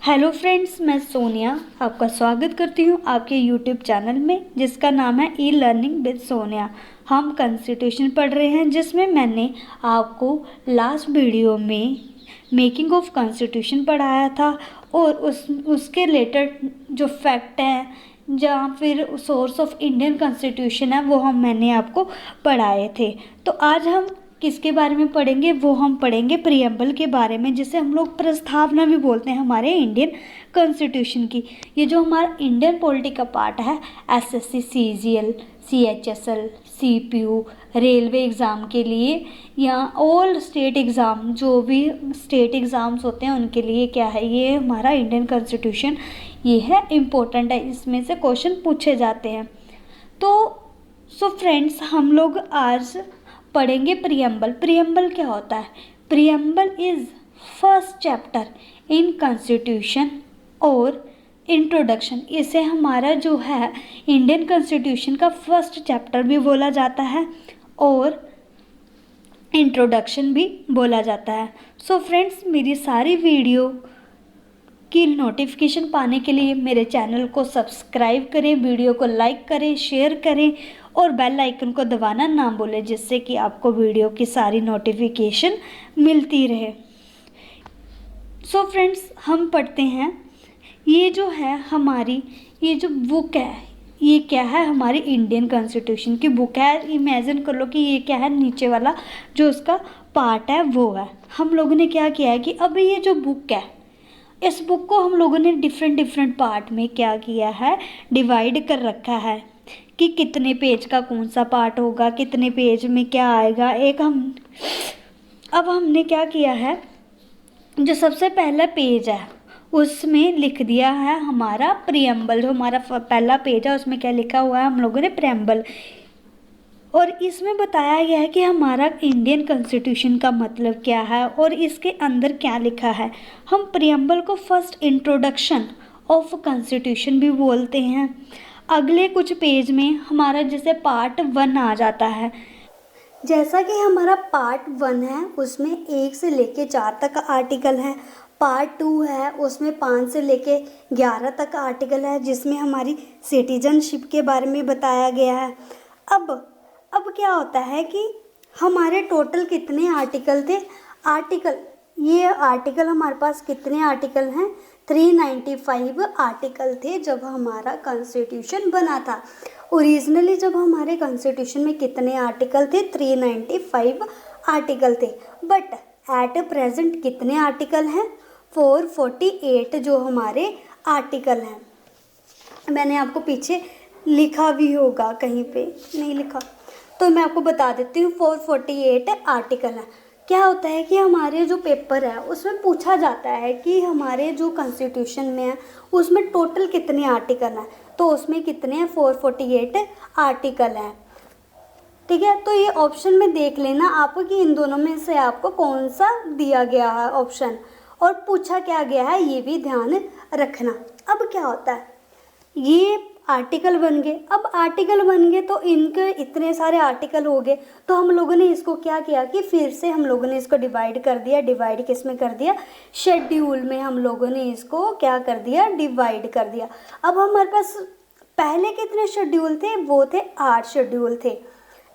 Hello friends, मैं सोनिया आपका स्वागत करती हूँ आपके यूट्यूब चैनल में जिसका नाम है ई लर्निंग विद सोनिया। हम कॉन्स्टिट्यूशन पढ़ रहे हैं जिसमें मैंने आपको लास्ट वीडियो में मेकिंग ऑफ कॉन्स्टिट्यूशन पढ़ाया था और उसके रिलेटेड जो फैक्ट हैं जहाँ फिर सोर्स ऑफ इंडियन कॉन्स्टिट्यूशन है वो मैंने आपको पढ़ाए थे। तो आज हम किसके बारे में पढ़ेंगे, वो हम पढ़ेंगे प्रियम्बल के बारे में, जिसे हम लोग प्रस्तावना भी बोलते हैं हमारे इंडियन कॉन्स्टिट्यूशन की। ये जो हमारा इंडियन पॉलिटी का पार्ट है, SSC, CGL, CHSL, CPU, railway exam के लिए या ऑल स्टेट एग्ज़ाम, जो भी स्टेट एग्ज़ाम्स होते हैं उनके लिए क्या है, ये हमारा इंडियन कॉन्स्टिट्यूशन ये है, इम्पोर्टेंट है, इसमें से क्वेश्चन पूछे जाते हैं। तो फ्रेंड्स, हम लोग आज पढ़ेंगे प्रियम्बल। प्रियम्बल क्या होता है? Preamble is first chapter in constitution और इंट्रोडक्शन। इसे हमारा जो है इंडियन कॉन्स्टिट्यूशन का फर्स्ट चैप्टर भी बोला जाता है और इंट्रोडक्शन भी बोला जाता है। सो फ्रेंड्स, मेरी सारी वीडियो की नोटिफिकेशन पाने के लिए मेरे चैनल को सब्सक्राइब करें, वीडियो को लाइक करें, शेयर करें और बेल आइकन को दबाना ना भूलें, जिससे कि आपको वीडियो की सारी नोटिफिकेशन मिलती रहे। सो फ्रेंड्स, हम पढ़ते हैं। ये जो है हमारी ये जो बुक है, ये क्या है? हमारी इंडियन कॉन्स्टिट्यूशन की बुक है। इमेजिन कर लो कि ये क्या है, नीचे वाला जो उसका पार्ट है वो है। हम लोगों ने क्या किया है कि अब ये जो बुक है, इस बुक को हम लोगों ने डिफरेंट पार्ट में क्या किया है, डिवाइड कर रखा है कि कितने पेज का कौन सा पार्ट होगा, कितने पेज में क्या आएगा। अब हमने क्या किया है, जो सबसे पहला पेज है उसमें लिख दिया है हमारा प्रियम्बल। जो हमारा पहला पेज है उसमें क्या लिखा हुआ है, हम लोगों ने प्रियम्बल। और इसमें बताया गया है कि हमारा इंडियन कॉन्स्टिट्यूशन का मतलब क्या है और इसके अंदर क्या लिखा है। हम प्रियम्बल को फर्स्ट इंट्रोडक्शन ऑफ कॉन्स्टिट्यूशन भी बोलते हैं। अगले कुछ पेज में हमारा जैसे पार्ट 1 आ जाता है। जैसा कि हमारा पार्ट 1 है उसमें 1 से लेके 4 तक आर्टिकल है। पार्ट 2 है उसमें 5 से लेके 11 तक आर्टिकल है, जिसमें हमारी सिटीजनशिप के बारे में बताया गया है। अब क्या होता है कि हमारे टोटल कितने आर्टिकल थे। ये आर्टिकल हमारे पास कितने आर्टिकल हैं? 395 आर्टिकल थे जब हमारा कॉन्स्टिट्यूशन बना था। ओरिजिनली जब हमारे कॉन्स्टिट्यूशन में कितने आर्टिकल थे? 395 आर्टिकल थे। बट एट प्रेजेंट कितने आर्टिकल हैं? 448 जो हमारे आर्टिकल हैं। मैंने आपको पीछे लिखा भी होगा, कहीं पे नहीं लिखा तो मैं आपको बता देती हूँ। 448 आर्टिकल है। क्या होता है कि हमारे जो पेपर है उसमें पूछा जाता है कि हमारे जो कॉन्स्टिट्यूशन में है उसमें टोटल कितने आर्टिकल हैं, तो उसमें कितने हैं? 448 आर्टिकल हैं। ठीक है, तो ये ऑप्शन में देख लेना आप कि इन दोनों में से आपको कौन सा दिया गया है ऑप्शन, और पूछा क्या गया है ये भी ध्यान रखना। अब क्या होता है, ये आर्टिकल बन गए। अब आर्टिकल बन गए तो इनके इतने सारे आर्टिकल हो गए, तो हम लोगों ने इसको क्या किया कि फिर से हम लोगों ने इसको डिवाइड कर दिया। डिवाइड किस में कर दिया? शेड्यूल में हम लोगों ने इसको क्या कर दिया? डिवाइड कर दिया। अब हमारे पास पहले कितने शेड्यूल थे? वो थे 8 शेड्यूल थे,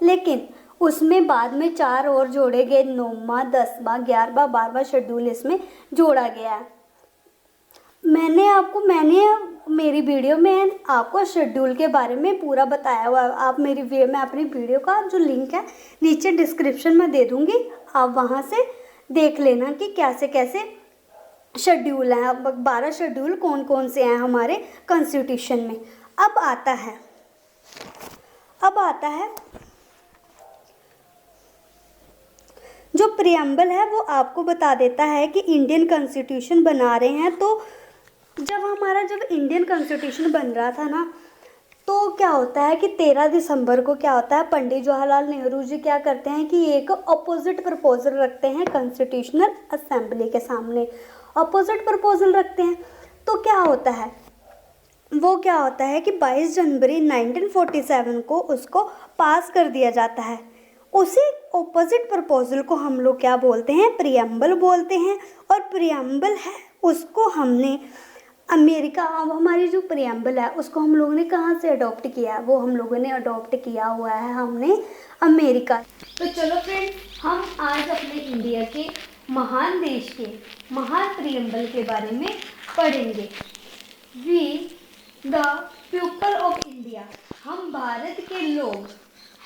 लेकिन उसमें बाद में 4 और जोड़े गए, 9वां, 10वां, 11वां, 12वां शेड्यूल इसमें जोड़ा गया है। मैंने मेरी वीडियो में आपको शेड्यूल के बारे में पूरा बताया हुआ है। आप मैं अपनी वीडियो का जो लिंक है नीचे डिस्क्रिप्शन में दे दूँगी, आप वहाँ से देख लेना कि कैसे कैसे शेड्यूल हैं। अब 12 शेड्यूल कौन कौन से हैं हमारे कॉन्स्टिट्यूशन में। अब आता है जो प्रियम्बल है, वो आपको बता देता है कि इंडियन कॉन्स्टिट्यूशन बना रहे हैं। तो जब इंडियन कॉन्स्टिट्यूशन बन रहा था ना, तो क्या होता है कि 13 दिसंबर को क्या होता है, पंडित जवाहरलाल नेहरू जी क्या करते हैं कि एक अपोजिट प्रपोजल रखते हैं कॉन्स्टिट्यूशनल असेंबली के सामने। अपोजिट प्रपोजल रखते हैं तो क्या होता है कि 22 जनवरी 1947 को उसको पास कर दिया जाता है। उसी ऑपोजिट प्रपोजल को हम लोग क्या बोलते हैं? प्रियम्बल बोलते हैं। और प्रियम्बल है उसको हमने अमेरिका, अब हमारी जो प्रियम्बल है उसको हम लोगों ने कहाँ से अडॉप्ट किया है, वो हम लोगों ने अडॉप्ट किया हुआ है हमने अमेरिका। तो चलो फ्रेंड, हम आज अपने इंडिया के महान देश के महान प्रियम्बल के बारे में पढ़ेंगे। We the people of India, हम भारत के लोग,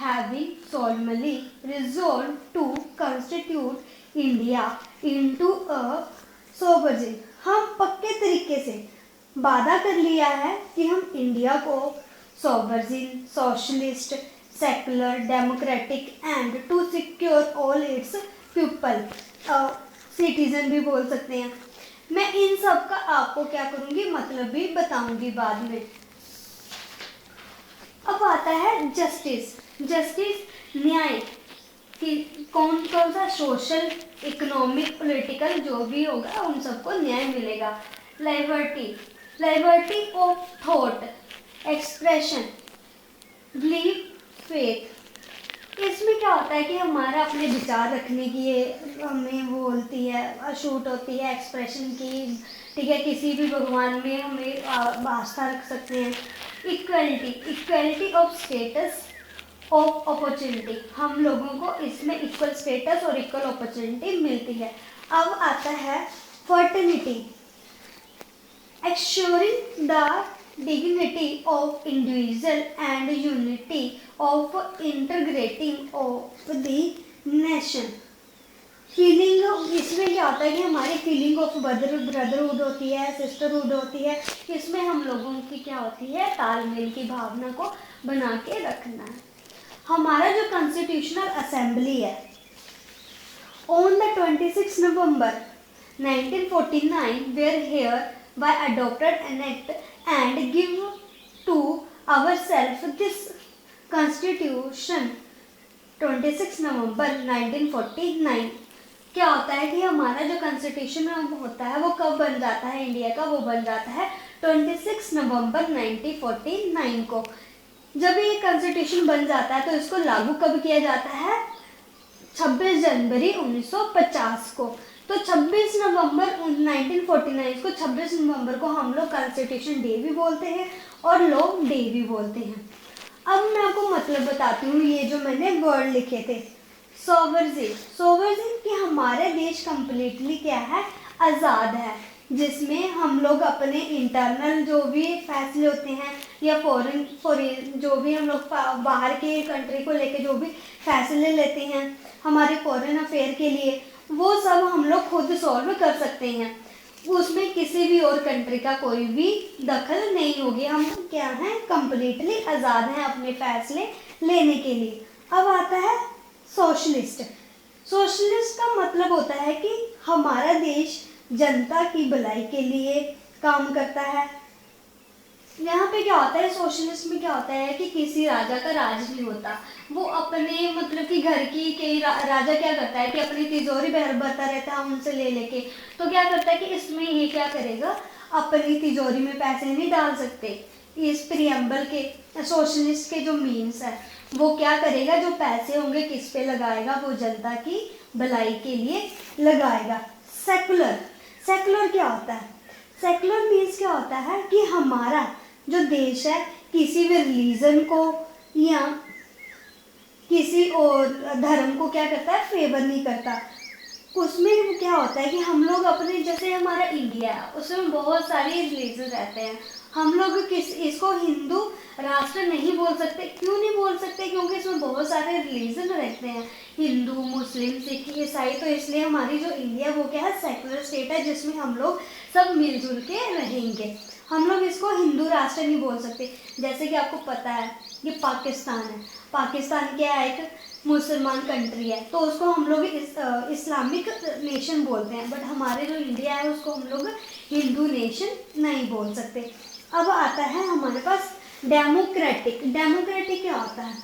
having solemnly resolved to constitute India into a sovereign, हम पक्के तरीके से वादा कर लिया है कि हम इंडिया को sovereign, socialist, secular, democratic and to secure all its people, citizen भी बोल सकते हैं। मैं इन सब का आपको क्या करूँगी मतलब भी बताऊंगी बाद में। अब आता है जस्टिस। जस्टिस न्याय कि कौन कौन सा सोशल, इकोनॉमिक, पॉलिटिकल जो भी होगा उन सबको न्याय मिलेगा। Liberty, liberty of thought, expression, believe, faith. इसमें क्या होता है कि हमारा अपने विचार रखने की ये हमें वो बोलती है, छूट होती है एक्सप्रेशन की, ठीक है। किसी भी भगवान में हमें आस्था रख सकते हैं। Equality, equality of status of opportunity, हम लोगों को इसमें इक्वल स्टेटस और इक्वल अपॉर्चुनिटी मिलती है। अब आता है fraternity, assuring the dignity of individual and unity of integrating of the nation. Feeling, इसमें क्या होता है कि हमारी फीलिंग ऑफ ब्रदरहुड होती है, सिस्टरहुड होती है। इसमें हम लोगों की क्या होती है, तालमेल की भावना को बना के रखना है। हमारा जो कॉन्स्टिट्यूशनल असेंबली है, on the 26 November 1949 where hereby adopted an act and give to our self this constitution 26 November 1949। क्या होता है कि हमारा जो कॉन्स्टिट्यूशन होता है वो कब बन जाता है इंडिया का, वो बन जाता है 26 नवंबर 1949 को। जब ये कॉन्स्टिट्यूशन बन जाता है तो इसको लागू कब किया जाता है, 26 जनवरी 1950 को। तो 26 नवंबर 1949 को, 26 नवंबर को हम लोग कॉन्स्टिट्यूशन डे भी बोलते हैं और लॉ डे भी बोलते हैं। अब मैं आपको मतलब बताती हूँ, ये जो मैंने वर्ड लिखे थे। सोवरजिन, सोवरजिन कि हमारे देश कंप्लीटली क्या है, आज़ाद है, जिसमें हम लोग अपने इंटरनल जो भी फैसले होते हैं या फॉरेन जो भी हम लोग बाहर के कंट्री को लेके जो भी फैसले लेते हैं हमारे फॉरेन अफेयर के लिए, वो सब हम लोग खुद सॉल्व कर सकते हैं। उसमें किसी भी और कंट्री का कोई भी दखल नहीं होगी। हम क्या हैं, कंप्लीटली आज़ाद हैं अपने फैसले लेने के लिए। अब आता है सोशलिस्ट। सोशलिस्ट का मतलब होता है कि हमारा देश जनता की भलाई के लिए काम करता है। यहाँ पे क्या होता है, सोशलिस्ट में क्या होता है कि किसी राजा का राज नहीं होता, वो अपने मतलब कि घर की कई राजा क्या करता है कि अपनी तिजोरी भरता रहता है उनसे ले लेके। तो क्या करता है कि इसमें ये क्या करेगा, अपनी तिजोरी में पैसे नहीं डाल सकते। इस प्रियम्बल के सोशलिस्ट के जो मीन्स है वो क्या करेगा, जो पैसे होंगे किस पे लगाएगा, वो जनता की भलाई के लिए लगाएगा। सेकुलर, सेकुलर क्या होता है, सेकुलर मीन्स क्या होता है कि हमारा जो देश है किसी भी रिलीजन को या किसी और धर्म को क्या करता है, फेवर नहीं करता। उसमें क्या होता है कि हम लोग अपने, जैसे हमारा इंडिया है उसमें बहुत सारे रिलीजन रहते हैं, हम लोग इसको हिंदू राष्ट्र नहीं बोल सकते। क्यों नहीं बोल सकते, क्योंकि इसमें बहुत सारे रिलीजन रहते हैं, हिंदू, मुस्लिम, सिख, ईसाई। तो इसलिए हमारी जो इंडिया वो क्या है, सेकुलर स्टेट है, जिसमें हम लोग सब मिलजुल के रहेंगे। हम लोग इसको हिंदू राष्ट्र नहीं बोल सकते। जैसे कि आपको पता है ये पाकिस्तान है, पाकिस्तान क्या है, एक मुसलमान कंट्री है, तो उसको हम लोग इस्लामिक नेशन बोलते हैं। बट हमारे जो इंडिया है उसको हम लोग हिंदू नेशन नहीं बोल सकते। अब आता है हमारे पास डेमोक्रेटिक। डेमोक्रेटिक क्या होता है,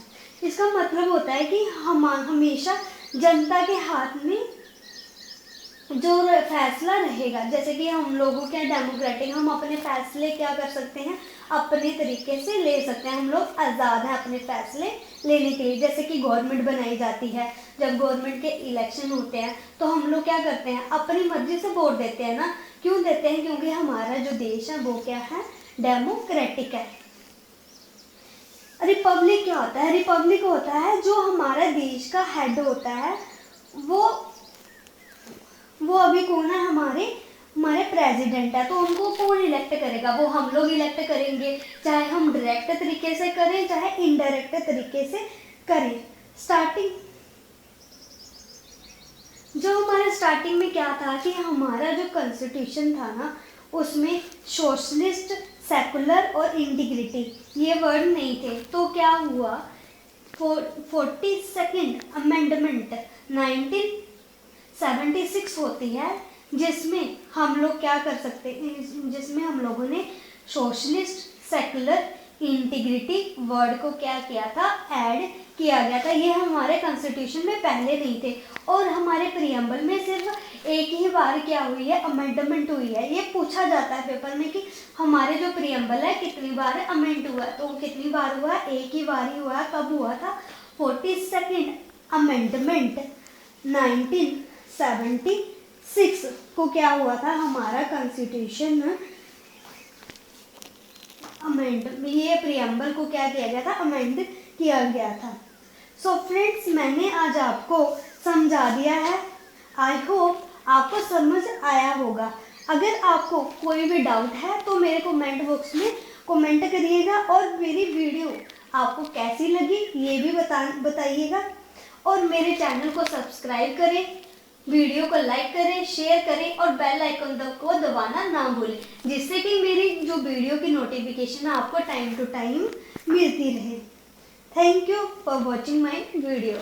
इसका मतलब होता है कि हम हमेशा जनता के हाथ में जो फैसला रहेगा, जैसे कि हम लोगों के डेमोक्रेटिक, हम अपने फैसले क्या कर सकते हैं, अपने तरीके से ले सकते हैं। हम लोग आज़ाद हैं अपने फैसले लेने के लिए। जैसे कि गवर्नमेंट बनाई जाती है, जब गवर्नमेंट के इलेक्शन होते हैं तो हम लोग क्या करते हैं, अपनी मर्जी से वोट देते हैं ना। क्यों देते हैं? क्योंकि हमारा जो देश है वो क्या है, डेमोक्रेटिक है। रिपब्लिक क्या होता है? रिपब्लिक होता है जो हमारा देश का हेड होता है, वो अभी कौन है, हमारे प्रेसिडेंट है। तो उनको कौन इलेक्ट करेगा? वो हम लोग इलेक्ट करेंगे, चाहे हम डायरेक्ट तरीके से करें चाहे इनडायरेक्ट तरीके से करें। स्टार्टिंग में क्या था कि हमारा जो कॉन्स्टिट्यूशन था ना, उसमें सोशलिस्ट, सेकुलर और इंटीग्रिटी ये वर्ड नहीं थे। तो क्या हुआ, 42nd अमेंडमेंट 1976 होती है, जिसमें हम लोग क्या कर सकते हैं, जिसमें हम लोगों ने सोशलिस्ट, सेकुलर, इंटीग्रिटी वर्ड को क्या किया था, ऐड किया गया था। ये हमारे कॉन्स्टिट्यूशन में पहले नहीं थे। और हमारे प्रियम्बल में सिर्फ एक ही बार क्या हुई है, अमेंडमेंट हुई है। ये पूछा जाता है पेपर में कि हमारे जो प्रियम्बल है कितनी बार अमेंड हुआ है, तो कितनी बार हुआ, एक ही बार ही हुआ। कब हुआ था? 42nd अमेंडमेंट 1976 को क्या हुआ था, हमारा कॉन्स्टिट्यूशन ये प्रियम्बल को क्या किया गया था, अमेंड किया गया था। सो फ्रेंड्स, मैंने आज आपको समझा दिया है। आई होप आपको समझ आया होगा। अगर आपको कोई भी डाउट है तो मेरे कमेंट बॉक्स में कमेंट करिएगा, और मेरी वीडियो आपको कैसी लगी ये भी बताइएगा। और मेरे चैनल को सब्सक्राइब करें, वीडियो को लाइक करें, शेयर करें और बेल आइकन को दबाना ना भूलें, जिससे कि मेरी जो वीडियो की नोटिफिकेशन है आपको टाइम टू टाइम मिलती रहे। Thank you for watching my video.